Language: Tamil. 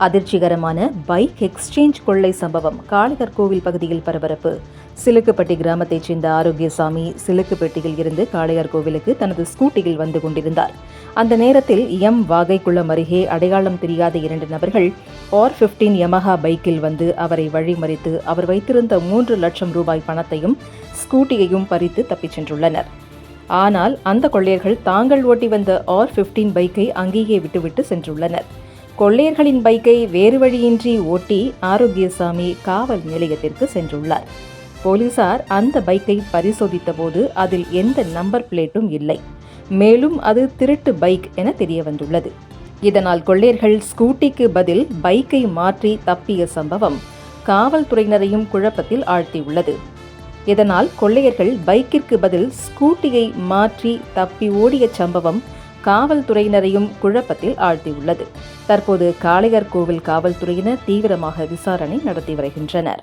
அதிர்ச்சிகரமான பைக் எக்ஸ்சேஞ்ச் கொள்ளை சம்பவம் காளையார்கோவில் பகுதியில் பரபரப்பு. சிலுக்குப்பட்டி கிராமத்தைச் சேர்ந்த ஆரோக்கியசாமி சிலுக்குப்பட்டியில் இருந்து காளையார்கோவிலுக்கு தனது ஸ்கூட்டியில் வந்து கொண்டிருந்தார். அந்த நேரத்தில் வாகைக்குளம் அருகே அடையாளம் தெரியாத 2 நபர்கள் R15 யமஹா பைக்கில் வந்து அவரை வழிமறித்து அவர் வைத்திருந்த 3 லட்சம் ரூபாய் பணத்தையும் ஸ்கூட்டியையும் பறித்து தப்பிச் சென்றுள்ளனர். ஆனால் அந்த கொள்ளையர்கள் தாங்கள் ஓட்டி வந்த R15 பைக்கை அங்கேயே விட்டுவிட்டு சென்றுள்ளனர். கொள்ளையர்களின் பைக்கை வேறு வழியின்றி ஓட்டி ஆரோக்கியசாமி காவல் நிலையத்திற்கு சென்றுள்ளார். போலீசார் அந்த பைக்கை பரிசோதித்த போது அதில் எந்த நம்பர் பிளேட்டும் இல்லை. மேலும் அது திருட்டு பைக் என தெரிய வந்துள்ளது. இதனால் கொள்ளையர்கள் ஸ்கூட்டிக்கு பதில் பைக்கை மாற்றி தப்பிய சம்பவம் காவல்துறையினரையும் குழப்பத்தில் ஆழ்த்தியுள்ளது. இதனால் கொள்ளையர்கள் பைக்கிற்கு பதில் ஸ்கூட்டியை மாற்றி தப்பி ஓடிய சம்பவம் காவல்துறையினரையும் குழப்பத்தில் ஆழ்த்தியுள்ளது. தற்போது காளையார்கோவில் காவல்துறையினர் தீவிரமாக விசாரணை நடத்தி வருகின்றனர்.